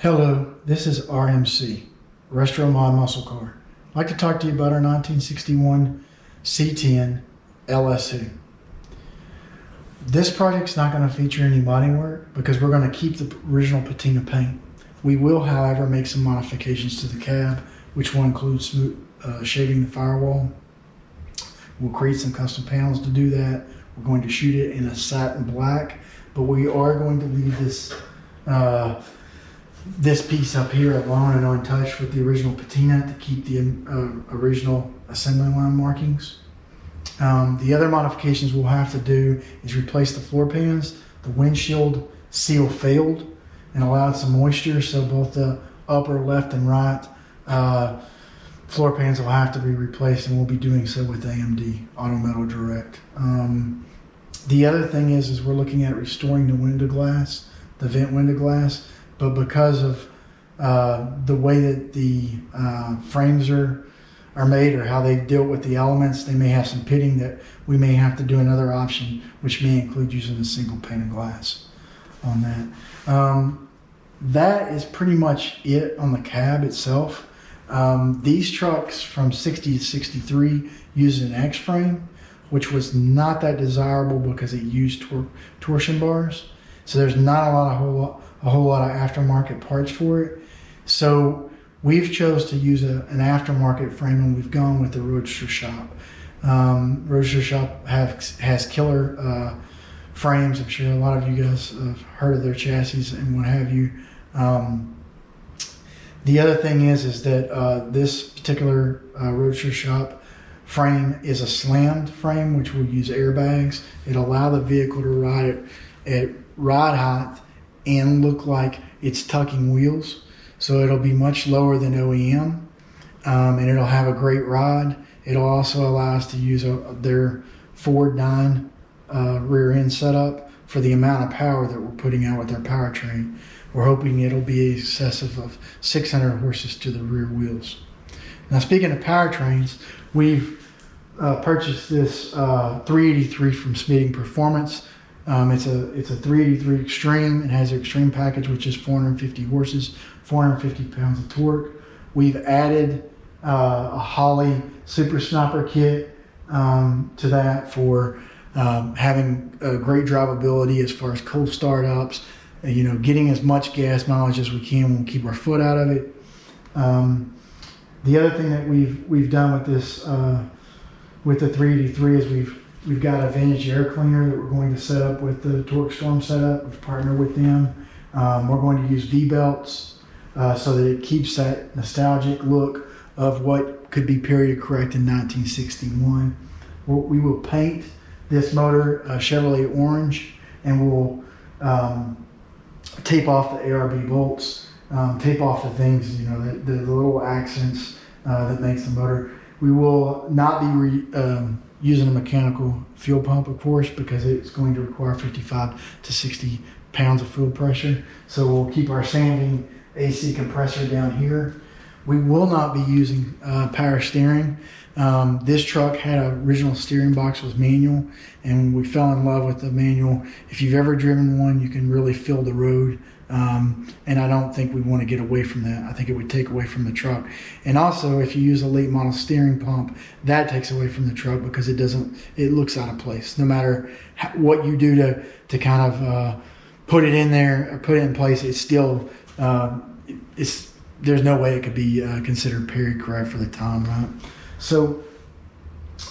Hello, this is RMC, Retro Mod Muscle Car. I'd like to talk to you about our 1961 C10 LS2. This project's not going to feature any body work because we're going to keep the original patina paint. We will, however, make some modifications to the cab, which will include shaving the firewall. We'll create some custom panels to do that. We're going to shoot it in a satin black, but we are going to leave this piece up here alone and untouched with the original patina to keep the original assembly line markings. The other modifications we'll have to do is replace the floor pans. The windshield seal failed and allowed some moisture, so both the upper left and right floor pans will have to be replaced, and we'll be doing so with AMD Auto Metal Direct. The other thing is we're looking at restoring the window glass, the vent window glass, but because of the way that the frames are made or how they deal with the elements, they may have some pitting that we may have to do another option, which may include using a single pane of glass on that. That is pretty much it on the cab itself. These trucks from 60 to 63 use an X frame, which was not that desirable because it used torsion bars. So there's not a whole lot of aftermarket parts for it. So we've chose to use an aftermarket frame, and we've gone with the Roadster shop. Roadster shop has killer frames. I'm sure a lot of you guys have heard of their chassis and what have you. The other thing is that this particular Roadster shop frame is a slammed frame, which will use airbags. It'll allow the vehicle to ride at ride height and look like it's tucking wheels. So it'll be much lower than OEM, and it'll have a great ride. It'll also allow us to use their Ford 9 rear end setup for the amount of power that we're putting out with our powertrain. We're hoping it'll be in excess of 600 horses to the rear wheels. Now, speaking of powertrains, we've purchased this 383 from Speeding Performance. It's a 383 Extreme. It has an Extreme package, which is 450 horses, 450 pounds of torque. We've added a Holley Super Sniper kit to that for having a great drivability as far as cold startups. Getting as much gas mileage as we can. We'll keep our foot out of it. The other thing that we've done with this with the 383 is we've got a vintage air cleaner that we're going to set up with the TorqStorm setup. We've partnered with them. We're going to use V-belts so that it keeps that nostalgic look of what could be period correct in 1961. We will paint this motor Chevrolet orange, and we'll tape off the ARB bolts, tape off the things, the little accents that makes the motor. We will not be using a mechanical fuel pump, of course, because it's going to require 55 to 60 pounds of fuel pressure. So we'll keep our sanding AC compressor down here. We will not be using power steering. This truck had an original steering box, was manual, and we fell in love with the manual. If you've ever driven one, you can really feel the road. And I don't think we want to get away from that. I think it would take away from the truck. And also, if you use a late model steering pump, that takes away from the truck because it looks out of place. No matter what you do to kind of put it in there or put it in place, it's still, there's no way it could be considered period correct for the time, right? So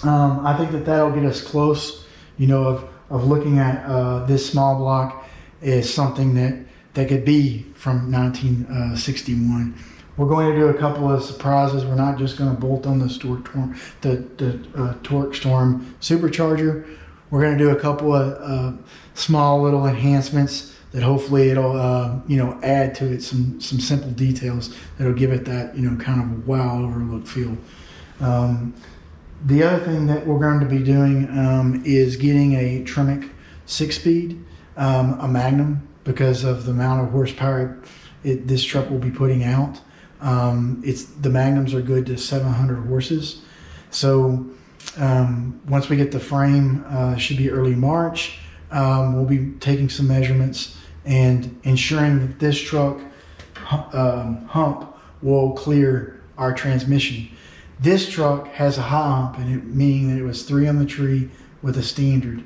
I think that'll get us close, of looking at this small block as something that could be from 1961. We're going to do a couple of surprises. We're not just going to bolt on the TorqStorm SuperCharger. We're going to do a couple of small little enhancements that hopefully it'll add to it some simple details that'll give it that kind of wow overlook feel. The other thing that we're going to be doing is getting a Tremec 6-speed, a Magnum, because of the amount of horsepower this truck will be putting out. The Magnums are good to 700 horses. So once we get the frame, should be early March, we'll be taking some measurements and ensuring that this truck hump will clear our transmission. This truck has a high hump, and it meaning that it was 3 on the tree with a standard.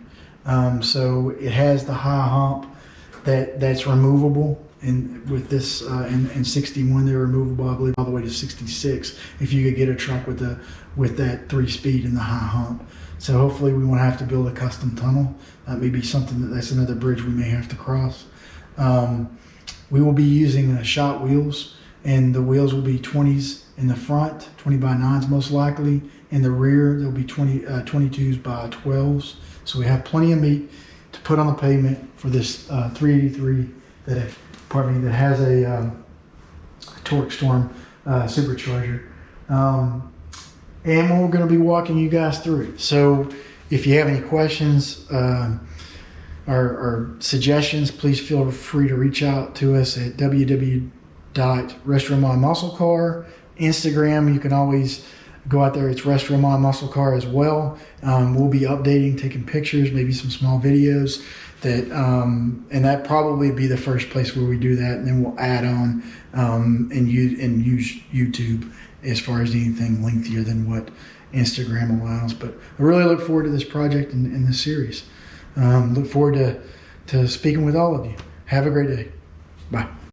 So it has the high hump that's removable. And with this in 61, they're removable, I believe, all the way to 66 if you could get a truck with that 3-speed and the high hump. So hopefully we won't have to build a custom tunnel. That may be something that's another bridge we may have to cross. We will be using shot wheels, and the wheels will be 20s in the front, 20 by 9s most likely. In the rear, there'll be 22s by 12s. So we have plenty of meat to put on the pavement for this 383 that has a TorqStorm SuperCharger. And we're going to be walking you guys through it. So if you have any questions or suggestions, please feel free to reach out to us at www.RestroMyMuscleCar. Instagram, you can always go out there. It's RestroMyMuscleCar as well. We'll be updating, taking pictures, maybe some small videos. And that probably be the first place where we do that, and then we'll add on and use YouTube as far as anything lengthier than what Instagram allows. But I really look forward to this project and this series. Look forward to speaking with all of you. Have a great day. Bye.